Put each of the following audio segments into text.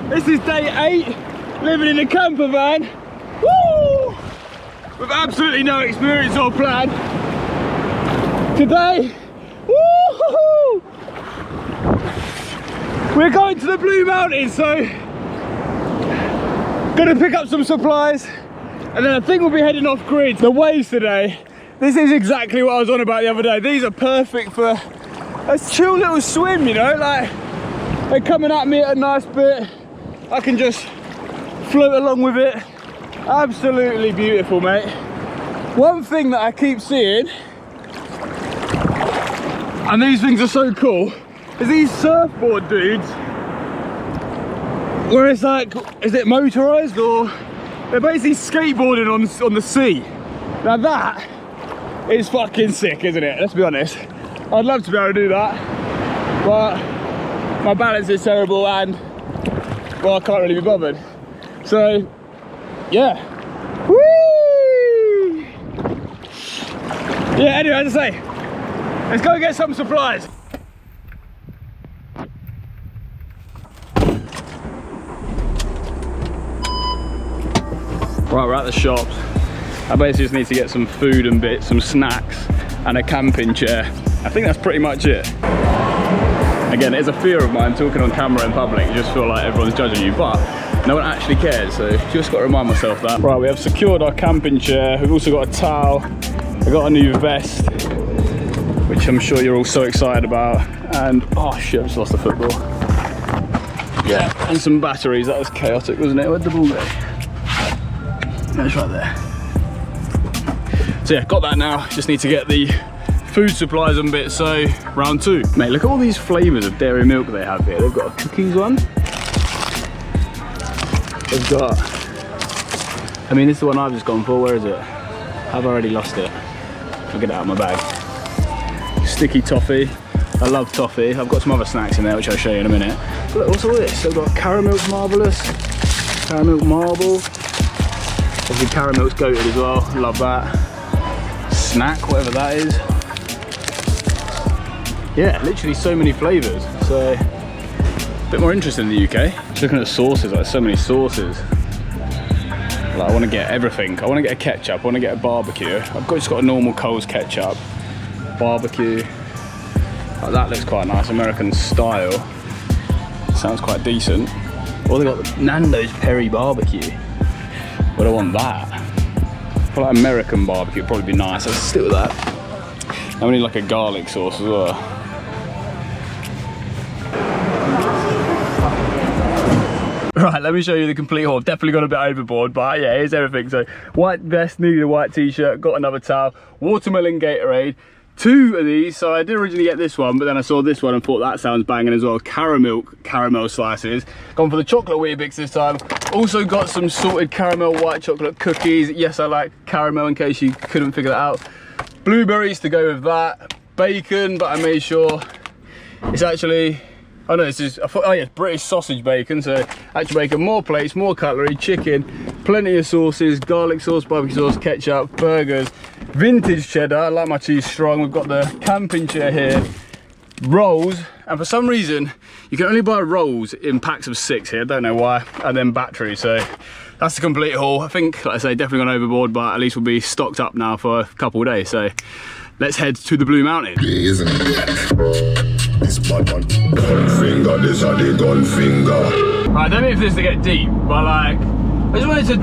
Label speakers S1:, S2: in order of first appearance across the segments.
S1: This is day 8, living in a camper van. Woo! With absolutely no experience or plan. Today, woo-hoo-hoo! We're going to the Blue Mountains, so gonna pick up some supplies, and then I think we'll be heading off grid. The waves today, this is exactly what I was on about the other day. These are perfect for a chill little swim, you know, like they're coming at me at a nice bit. I can just float along with it. Absolutely beautiful, mate. One thing that I keep seeing, and these things are so cool, is these surfboard dudes, where it's like, is it motorized, or they're basically skateboarding on the sea. Now that is fucking sick, isn't it? Let's be honest. I'd love to be able to do that, but my balance is terrible and, well, I can't really be bothered. So, yeah. Whee! Yeah, anyway, as I say, let's go get some supplies. Right, we're at the shops. I basically just need to get some food and bits, some snacks, and a camping chair. I think that's pretty much it. Again, it is a fear of mine talking on camera in public. You just feel like everyone's judging you, but no one actually cares, so just got to remind myself that. Right, we have secured our camping chair. We've also got a towel. I got a new vest, which I'm sure you're all so excited about. And, oh shit, I just lost the football. Yeah, and some batteries. That was chaotic, wasn't it? Where'd the ball go? That's right there. So yeah, got that now. Just need to get the food supplies and bits, so round 2. Mate, look at all these flavours of dairy milk they have here. They've got a cookies one. They've got, I mean, this is the one I've just gone for. Where is it? I've already lost it. I'll get it out of my bag. Sticky toffee. I love toffee. I've got some other snacks in there, which I'll show you in a minute. But look, what's all this? They've got Caramilk Marvellous, Caramilk Marble. Obviously Caramilk's goated as well. Love that. Snack, whatever that is. Yeah, literally so many flavours. So a bit more interested in the UK. Just looking at the sauces, like so many sauces. Like I want to get everything. I want to get a ketchup, I want to get a barbecue. I've just got a normal Coles ketchup, barbecue. Like that looks quite nice, American style. Sounds quite decent. Or they've got the Nando's Peri barbecue. But I want that. I feel like American barbecue would probably be nice. Let's stick with that. And we need like a garlic sauce as well. Right, let me show you the complete haul. Definitely got a bit overboard, but yeah, here's everything. So, white vest, needed a white t-shirt, got another towel, watermelon Gatorade, 2 of these. So I did originally get this one, but then I saw this one and thought that sounds banging as well. Caramilk caramel slices. Gone for the chocolate Weetabix this time. Also got some salted caramel white chocolate cookies. Yes, I like caramel in case you couldn't figure that out. Blueberries to go with that. Bacon, but I made sure it's actually, oh no, this is, oh yeah, British sausage bacon. So actual bacon, more plates, more cutlery, chicken, plenty of sauces, garlic sauce, barbecue sauce, ketchup, burgers, vintage cheddar. I like my cheese strong. We've got the camping chair here, rolls, and for some reason you can only buy rolls in packs of 6 here. Don't know why. And then batteries. So that's the complete haul. I think, like I say, definitely gone overboard, but at least we'll be stocked up now for a couple of days. So let's head to the Blue Mountains.
S2: Isn't it? This bad one. Gun finger, this are the gun finger.
S1: Right, I don't mean if this to get deep, but like, I just wanted to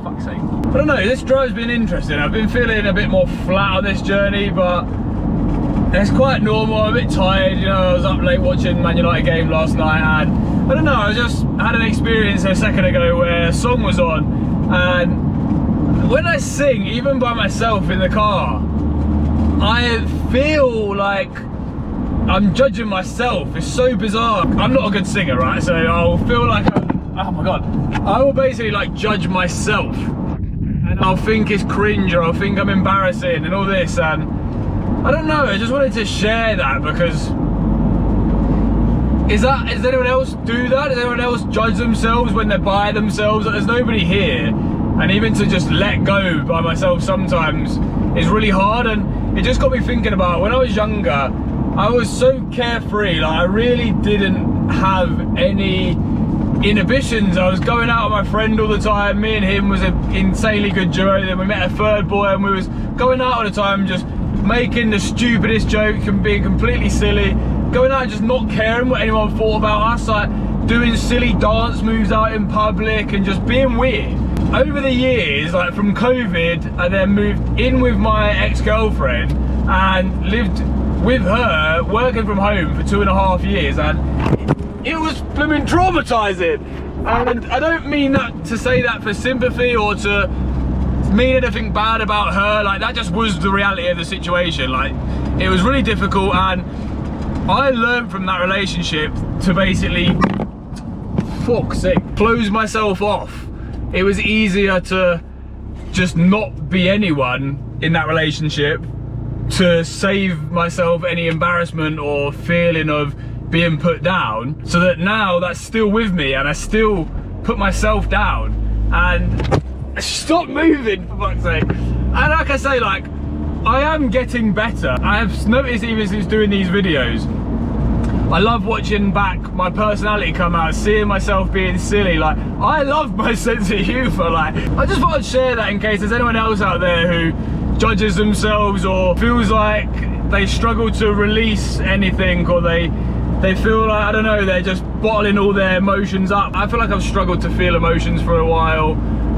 S1: fuck's sake. I don't know, this drive's been interesting. I've been feeling a bit more flat on this journey, but it's quite normal. I'm a bit tired, you know. I was up late watching Man United game last night, and I don't know, I just had an experience a second ago where a song was on, and when I sing, even by myself in the car, I feel like I'm judging myself. It's so bizarre. I'm not a good singer, right? So I'll feel like, oh my God. I will basically like judge myself, and I'll think it's cringe, or I'll think I'm embarrassing and all this, and I don't know, I just wanted to share that because does anyone else do that? Does anyone else judge themselves when they're by themselves? Like, there's nobody here, and even to just let go by myself sometimes is really hard. And it just got me thinking about when I was younger, I was so carefree. Like I really didn't have any inhibitions. I was going out with my friend all the time. Me and him was an insanely good duo. Then we met a third boy and we was going out all the time, just making the stupidest joke and being completely silly. Going out and just not caring what anyone thought about us, like doing silly dance moves out in public and just being weird. Over the years, like from COVID, I then moved in with my ex-girlfriend and lived with her, working from home for 2.5 years, and it was blooming traumatizing. And I don't mean that to say that for sympathy or to mean anything bad about her. Like, that just was the reality of the situation. Like, it was really difficult, and I learned from that relationship to basically, fuck's sake, close myself off. It was easier to just not be anyone in that relationship, to save myself any embarrassment or feeling of being put down, so that now that's still with me and I still put myself down and stop moving, for fuck's sake. And like I say, like, I am getting better. I have noticed even since doing these videos, I love watching back my personality come out, seeing myself being silly. Like, I love my sense of humour. Like, I just thought I'd share that in case there's anyone else out there who judges themselves or feels like they struggle to release anything, or they feel like, I don't know, they're just bottling all their emotions up. I feel like I've struggled to feel emotions for a while,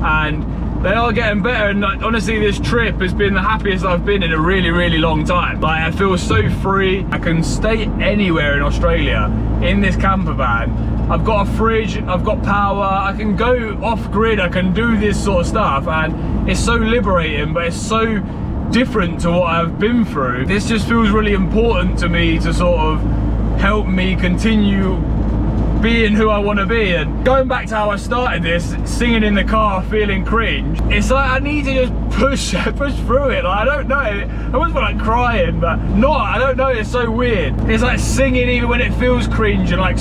S1: and they are getting better. And honestly, this trip has been the happiest I've been in a really, really long time. Like, I feel so free. I can stay anywhere in Australia in this camper van. I've got a fridge, I've got power, I can go off grid, I can do this sort of stuff, and it's so liberating, but it's so different to what I've been through. This just feels really important to me to sort of help me continue being who I want to be. And going back to how I started this, singing in the car, feeling cringe, it's like I need to just push through it. Like, I don't know, I almost feel like crying, but not, I don't know, it's so weird. It's like singing even when it feels cringe, and like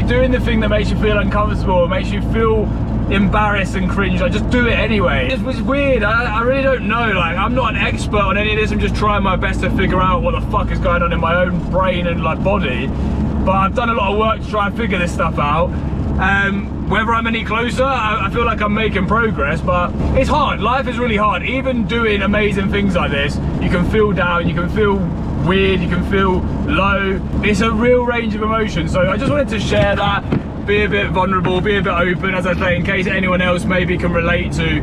S1: doing the thing that makes you feel uncomfortable, or makes you feel embarrassed and cringe. I just do it anyway. It was weird. I really don't know. Like, I'm not an expert on any of this. I'm just trying my best to figure out what the fuck is going on in my own brain and like body. But I've done a lot of work to try and figure this stuff out. Whether I'm any closer, I feel like I'm making progress, but it's hard. Life is really hard. Even doing amazing things like this, you can feel down, you can feel weird, you can feel low. It's a real range of emotions. So I just wanted to share that, be a bit vulnerable, be a bit open, as I say, in case anyone else maybe can relate to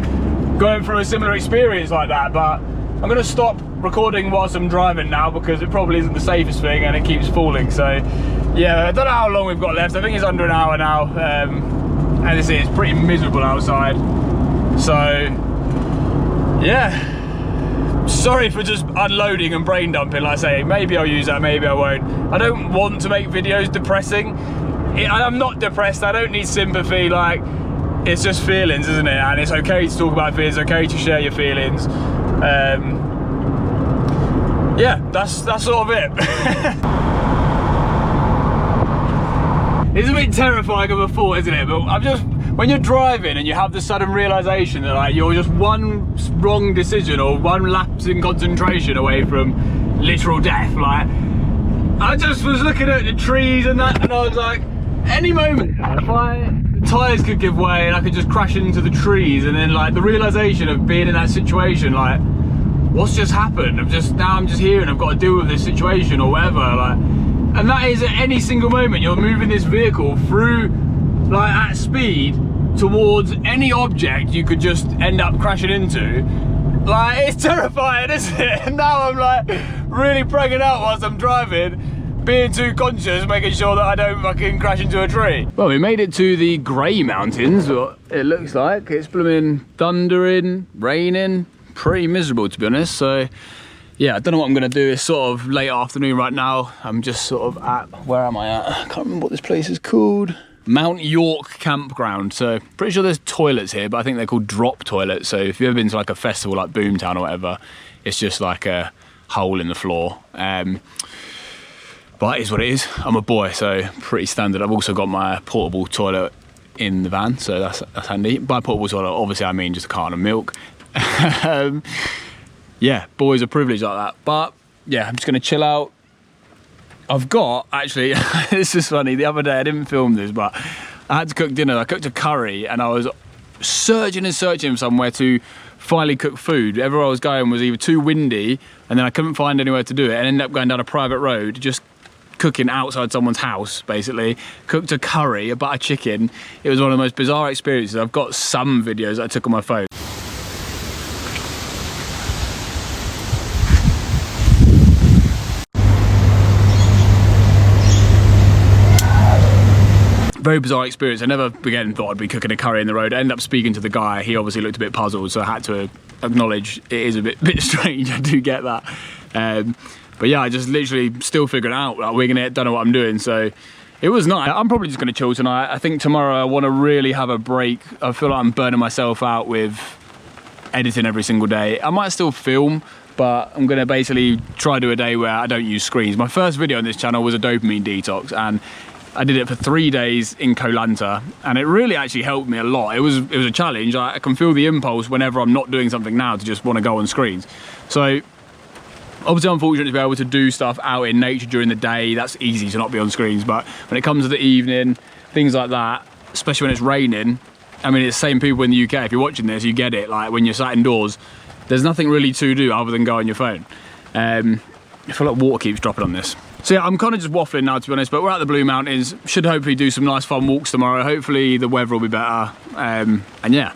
S1: going through a similar experience like that. But I'm gonna stop recording whilst I'm driving now, because it probably isn't the safest thing and it keeps falling. So yeah, I don't know how long we've got left. I think it's under an hour now. And you see, it's pretty miserable outside. So yeah, sorry for just unloading and brain dumping. Like I say, maybe I'll use that, maybe I won't. I don't want to make videos depressing. I'm not depressed, I don't need sympathy. Like, it's just feelings, isn't it? And it's okay to talk about feelings, it's okay to share your feelings. Yeah, that's sort of it. It's a bit terrifying of a thought, isn't it? But I'm just, when you're driving and you have the sudden realization that like you're just one wrong decision or one lapse in concentration away from literal death, like, I just was looking at the trees and that, and I was like, any moment, if the tyres could give way and I could just crash into the trees. And then like the realization of being in that situation, like, what's just happened? I'm just here and I've got to deal with this situation or whatever. Like, and that is at any single moment you're moving this vehicle through, like, at speed towards any object you could just end up crashing into. Like, it's terrifying, isn't it? And now I'm like really bragging out whilst I'm driving, being too conscious, making sure that I don't fucking crash into a tree. Well, we made it to the Grey Mountains, what it looks like. It's blooming thundering, raining, pretty miserable to be honest. So yeah, I don't know what I'm gonna do. It's sort of late afternoon right now. I'm just sort of at, where am I at? I can't remember what this place is called. Mount York Campground. So pretty sure there's toilets here, but I think they're called drop toilets. So if you've ever been to like a festival like Boomtown or whatever, it's just like a hole in the floor. But it is what it is. I'm a boy, so pretty standard. I've also got my portable toilet in the van, so that's handy. By portable toilet, obviously I mean just a carton of milk. Yeah, boys are privileged like that. But yeah, I'm just gonna chill out. I've got, actually, this is funny, the other day I didn't film this, but I had to cook dinner. I cooked a curry and I was searching and searching for somewhere to finally cook food. Everywhere I was going was either too windy and then I couldn't find anywhere to do it and ended up going down a private road, just cooking outside someone's house, basically. Cooked a curry, a butter chicken. It was one of the most bizarre experiences. I've got some videos that I took on my phone. Very bizarre experience. I never again thought I'd be cooking a curry in the road. I ended up speaking to the guy. He obviously looked a bit puzzled, so I had to acknowledge it is a bit strange. I do get that. But yeah, I just literally still figuring out, like, wigging it, don't know what I'm doing. So it was nice. I'm probably just gonna chill tonight. I think tomorrow I wanna really have a break. I feel like I'm burning myself out with editing every single day. I might still film, but I'm gonna basically try to do a day where I don't use screens. My first video on this channel was a dopamine detox, and I did it for 3 days in Koh Lanta, and it really actually helped me a lot. It was a challenge. I can feel the impulse whenever I'm not doing something now to just want to go on screens. So obviously I'm fortunate to be able to do stuff out in nature during the day. That's easy to not be on screens, but when it comes to the evening, things like that, especially when it's raining, I mean, it's the same people in the UK. If you're watching this, you get it. Like when you're sat indoors, there's nothing really to do other than go on your phone. I feel like water keeps dropping on this. So yeah, I'm kind of just waffling now, to be honest, but we're at the Blue Mountains. Should hopefully do some nice fun walks tomorrow. Hopefully the weather will be better. And yeah,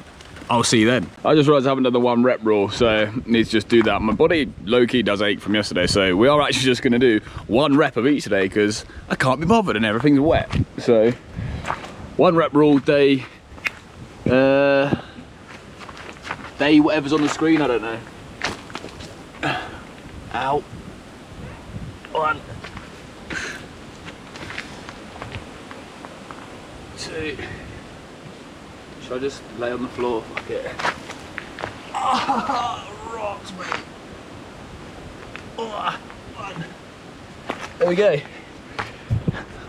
S1: I'll see you then. I just realised I haven't done the 1 rep rule, so I need to just do that. My body low-key does ache from yesterday, so we are actually just gonna do 1 rep of each today because I can't be bothered and everything's wet. So 1 rep rule, day whatever's on the screen, I don't know. Ow. 1, 2. Should I just lay on the floor? Fuck it. Ah, rocks, mate. Oh, 1. There we go.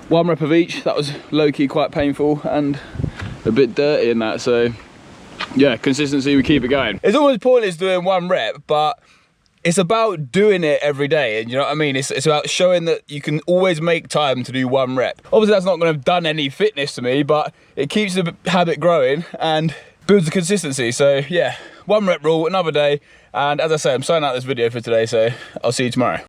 S1: 1 rep of each. That was low-key quite painful and a bit dirty in that, so yeah, consistency, we keep it going. It's almost pointless doing 1 rep, but it's about doing it every day, and you know what I mean? It's about showing that you can always make time to do 1 rep. Obviously that's not going to have done any fitness to me, but it keeps the habit growing and builds the consistency. So yeah, 1 rep rule, another day. And as I say, I'm signing out this video for today, so I'll see you tomorrow.